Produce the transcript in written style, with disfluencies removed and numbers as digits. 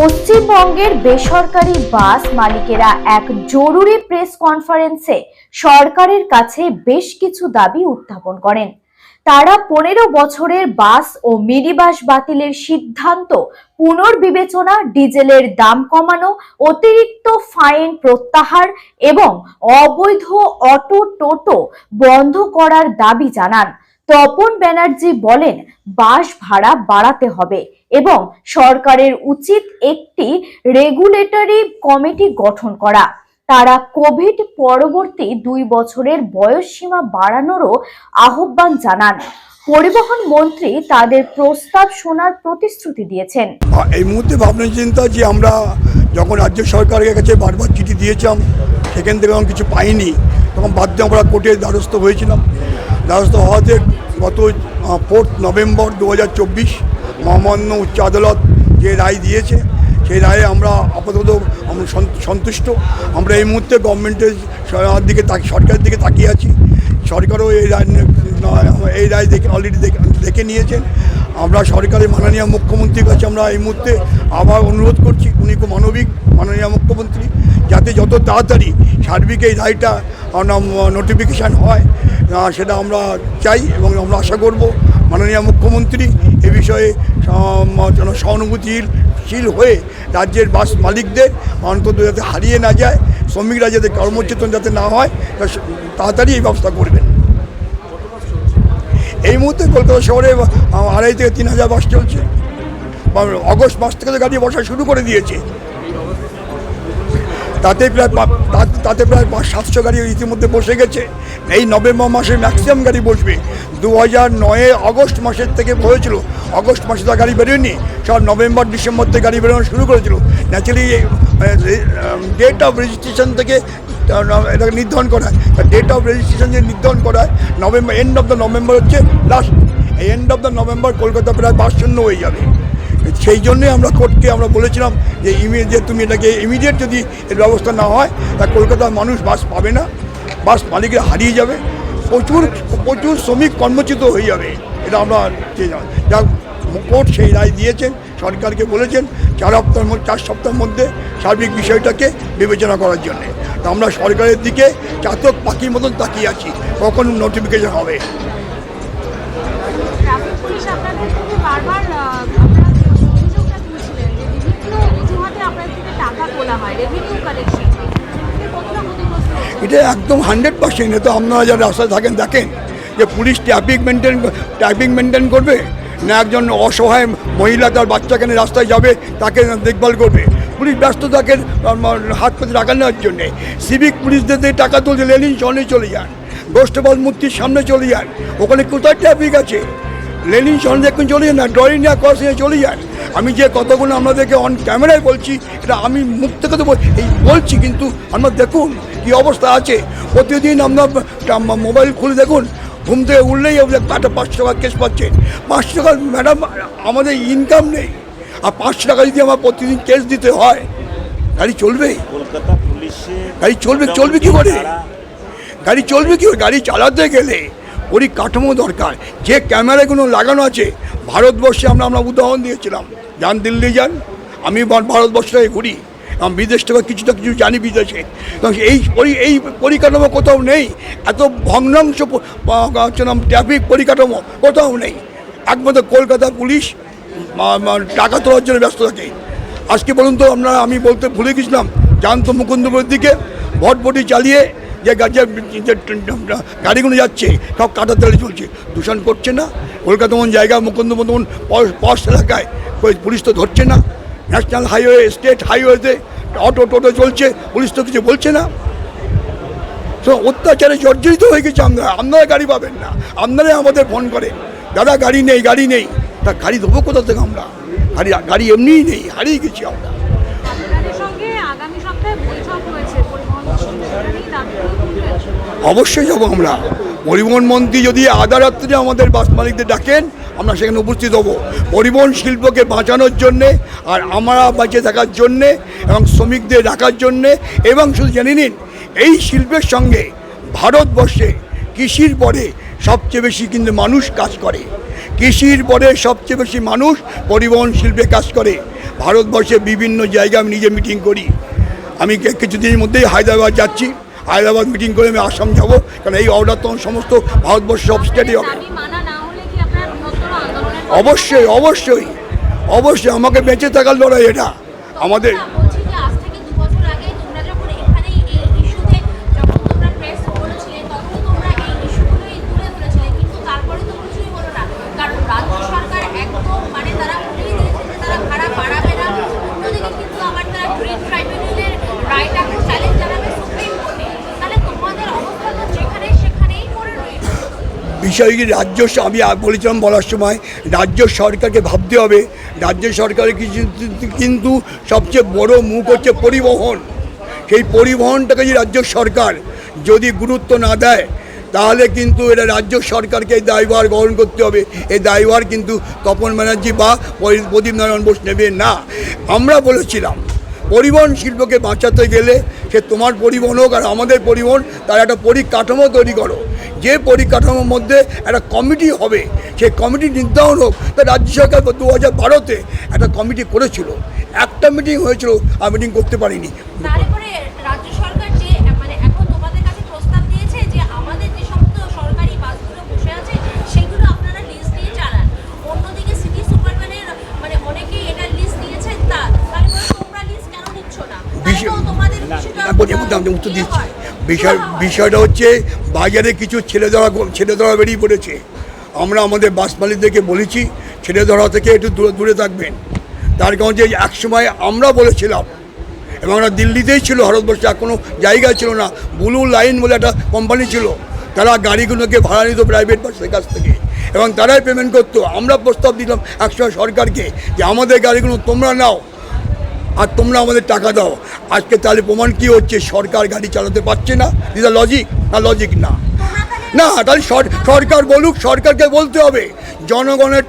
পশ্চিমবঙ্গের বেসরকারি বাস মালিকেরা এক জরুরি প্রেস কনফারেন্সে সরকারের কাছে বেশ কিছু দাবি উত্থাপন করেন। তারা 15 বছরের বাস ও মিনি বাস বাতিলের সিদ্ধান্ত পুনর্বিবেচনা, ডিজেলের দাম কমানো, অতিরিক্ত ফাইন প্রত্যাহার এবং অবৈধ অটো টোটো বন্ধ করার দাবি জানান। তপন ব্যানার্জি বলেন, বাস ভাড়া বাড়াতে হবে এবং সরকারের উচিত একটি রেগুলেটরি কমিটি গঠন করা। তারা কোভিড পরবর্তী 2 বছরের বয়সসীমা বাড়ানোরও আহ্বান জানান। পরিবহন মন্ত্রী তাদের প্রস্তাব শোনার প্রতিশ্রুতি দিয়েছেন। এই মুহূর্তে ভাবনা চিন্তা যে আমরা যখন রাজ্য সরকারের কাছে বারবার চিঠি দিয়েছিলাম, সেখান থেকে যখন কিছু পাইনি, তখন বাধ্য আমরা কোর্টের দ্বারস্থ হয়েছিলাম। দ্বারস্থ হওয়াতে গত 4 নভেম্বর 2024 মহামান্য উচ্চ আদালত যে রায় দিয়েছে, সেই রায়ে আমরা আপাতত আমরা সন্তুষ্ট। আমরা এই মুহূর্তে গভর্নমেন্টের দিকে সরকারের দিকে তাকিয়ে আছি। সরকারও এই রায় দেখে অলরেডি দেখে নিয়েছেন। আমরা সরকারের মাননীয় মুখ্যমন্ত্রীর কাছে আমরা এই মুহূর্তে আবার অনুরোধ করছি, উনি খুব মানবিক মাননীয় মুখ্যমন্ত্রী, যাতে যত তাড়াতাড়ি সার্বিক এই রায়টা নোটিফিকেশান হয় সেটা আমরা চাই এবং আমরা আশা করব মাননীয় মুখ্যমন্ত্রী এ বিষয়ে সহানুভূতিশীল হয়ে রাজ্যের বাস মালিকদের অন্তত যাতে হারিয়ে না যায়, শ্রমিকরা যাতে কর্মচ্যুত যাতে না হয়, তাড়াতাড়ি এই ব্যবস্থা করবেন। এই মুহূর্তে কলকাতা শহরে 2,500 থেকে 3,000 বাস চলছে। অগস্ট মাস থেকে গাড়ি বসা শুরু করে দিয়েছে। তাতে প্রায় 700 গাড়ি ইতিমধ্যে বসে গেছে। এই নভেম্বর মাসে ম্যাক্সিমাম গাড়ি বসবে। 2009 অগস্ট মাসের থেকে হয়েছিল, অগস্ট মাসে তো গাড়ি বেরোয়নি, সব নভেম্বর ডিসেম্বর থেকে গাড়ি বেরোনো শুরু করেছিল। ন্যাচারালি ডেট অফ রেজিস্ট্রেশন থেকে এটাকে নির্ধারণ করা হয়। ডেট অফ রেজিস্ট্রেশন যে নির্ধারণ করা হয় November, end of the November হচ্ছে লাস্ট। এই end of the November Kolkata প্রায় বাস শূন্য হয়ে যাবে। সেই জন্যই আমরা কোর্টকে আমরা বলেছিলাম যে তুমি এটাকে ইমিডিয়েট যদি এর ব্যবস্থা না হয়, তা কলকাতার মানুষ বাস পাবে না, বাস মালিকরা হারিয়ে যাবে, প্রচুর শ্রমিক কর্মচ্যুত হয়ে যাবে। এটা আমরা যা কোর্ট সেই রায় দিয়েছেন, সরকারকে বলেছেন 4 সপ্তাহের মধ্যে সার্বিক বিষয়টাকে বিবেচনা করার জন্যে। তা আমরা সরকারের দিকে চাতক পাখির মতন তাকিয়ে আছি, কখন নোটিফিকেশন হবে। এটা একদম 100%। তো আপনারা যারা রাস্তায় থাকেন দেখেন যে পুলিশ ট্রাফিক মেনটেন করবে না, একজন অসহায় মহিলা তার বাচ্চাকে নিয়ে রাস্তায় যাবে তাকে দেখভাল করবে। পুলিশ ব্যস্ত থাকে হাত পেতে টাকা নেওয়ার জন্যে। সিভিক পুলিশদের টাকা তুলছে, লেনিন শহরে চলে যান, গোষ্ঠপাল মূর্তির সামনে চলে যান, ওখানে কোথায় ট্রাফিক আছে? লেনিন শহরে দেখুন চলে যান না, ডরিনিয়া ক্রসিংয়ে চলে যান। আমি যে কতগুলো আপনাদেরকে অন ক্যামেরায় বলছি, এটা আমি মুখ থেকে তো বলছি, কিন্তু আপনার দেখুন কী অবস্থা আছে। প্রতিদিন আপনার মোবাইল খুলে দেখুন, ঘুম থেকে উঠলেই একটা 500 টাকা কেস পাচ্ছেন। 500 টাকা ম্যাডাম আমাদের ইনকাম নেই, আর 500 টাকা যদি আমার প্রতিদিন কেস দিতে হয়, গাড়ি চলবে? গাড়ি চলবে কী করে? গাড়ি চলবে কী করে? গাড়ি চালাতে গেলে পরিকাঠামো দরকার। যে ক্যামেরাগুলো লাগানো আছে ভারতবর্ষে, আমরা উদাহরণ দিয়েছিলাম, যান দিল্লি যান, আমি ভারতবর্ষটাকে ঘুরি, আমি বিদেশ থেকে কিছুটা কিছু জানি বিদেশে। এই পরিকাঠামো কোথাও নেই, এত ভগ্নাংশ ট্রাফিক পরিকাঠামো কোথাও নেই। একমাত্র কলকাতা পুলিশ টাকা তোলার জন্য ব্যস্ত থাকে। আজকে বলুন তো আপনারা, আমি বলতে ভুলে গেছিলাম, যান তো মুকুন্দপুরের দিকে ভটভটি চালিয়ে যে গাড়িগুলো যাচ্ছে সব কাটা তেলে চলছে, দূষণ করছে না? কলকাতা মন জায়গা, মুকুন্দপুর মন পশ এলাকায় পুলিশ তো ধরছে না। ন্যাশনাল হাইওয়ে, স্টেট হাইওয়েতে অটো টোটো চলছে, পুলিশ তো কিছু বলছে না। তো অত্যাচারে জর্জরিত হয়ে গেছে। আপনারা গাড়ি পাবেন না, আপনারাই আমাদের ফোন করে, দাদা গাড়ি নেই। তা গাড়ি দেবো কোথা থেকে? আমরা গাড়ি এমনিই নেই, হারিয়ে গেছি আমরা। অবশ্যই যাবো আমরা। পরিবহন মন্ত্রী যদি আধা রাত্রে আমাদের বাস মালিকদের ডাকেন, আমরা সেখানে উপস্থিত হব, পরিবহন শিল্পকে বাঁচানোর জন্যে, আর আমরা বেঁচে থাকার জন্যে এবং শ্রমিকদের রাখার জন্যে। এবং শুধু জেনে নিন, এই শিল্পের সঙ্গে ভারতবর্ষে কৃষির পরে সবচেয়ে বেশি কিন্তু মানুষ কাজ করে। কৃষির পরে সবচেয়ে বেশি মানুষ পরিবহন শিল্পে কাজ করে। ভারতবর্ষে বিভিন্ন জায়গায় আমি নিজে মিটিং করি। আমি কিছুদিনের মধ্যেই হায়দ্রাবাদ যাচ্ছি, হায়দ্রাবাদ মিটিং করে আমি আসাম যাব, কারণ এই অর্ডার তখন সমস্ত ভারতবর্ষ সব স্টেটে হবে। অবশ্যই অবশ্যই অবশ্যই আমাকে বেঁচে থাকার লড়াই এটা আমাদের। বিষয় কি রাজ্য, আমি বলেছিলাম বলার সময় রাজ্য সরকারকে ভাবতে হবে। রাজ্য সরকারের কিন্তু সবচেয়ে বড় মুখ হচ্ছে পরিবহন। সেই পরিবহনটাকে যদি রাজ্য সরকার যদি গুরুত্ব না দেয় তাহলে কিন্তু এটা রাজ্য সরকারকে এই দায়ভার গ্রহণ করতে হবে। এই দায়ভার কিন্তু তপন ব্যানার্জি বা প্রদীপ নারায়ণ বোস নেবে না। আমরা বলেছিলাম পরিবহন শিল্পকে বাঁচাতে গেলে সে তোমার পরিবহন হোক আর আমাদের পরিবহন, তার একটা পরিকাঠামো তৈরি করো। যে পরিকাঠামোর মধ্যে একটা কমিটি হবে, সেই কমিটি নির্ধারণ হোক। তা রাজ্য সরকার 2012-তে একটা কমিটি করেছিল, একটা মিটিং হয়েছিল, আর মিটিং করতে পারিনি। উত্তর দিচ্ছি। বিষয়টা হচ্ছে বাজারে কিছু ছেলে ধরা বেরিয়ে পড়েছে। আমরা আমাদের বাস মালিকদেরকে বলেছি ছেলে ধরা থেকে একটু দূরে থাকবেন। তার কারণ যে একসময় আমরা বলেছিলাম, এবং আমরা দিল্লিতেই ছিল, ভারতবর্ষে আর কোনো জায়গায় ছিল না। ব্লু লাইন বলে একটা কোম্পানি ছিল, তারা গাড়িগুলোকে ভাড়া নিত প্রাইভেট বাসের কাছ থেকে, এবং তারাই পেমেন্ট করতো। আমরা প্রস্তাব দিলাম একসময় সরকারকে যে আমাদের গাড়িগুলো তোমরা নাও আর তোমরা আমাদের টাকা দাও। আজকে তাহলে প্রমাণ কী হচ্ছে? সরকার গাড়ি চালাতে পারছে না। দিস আর লজিক না? লজিক না। না, তাহলে সরকার বলুক, সরকারকে বলতে হবে জনগণের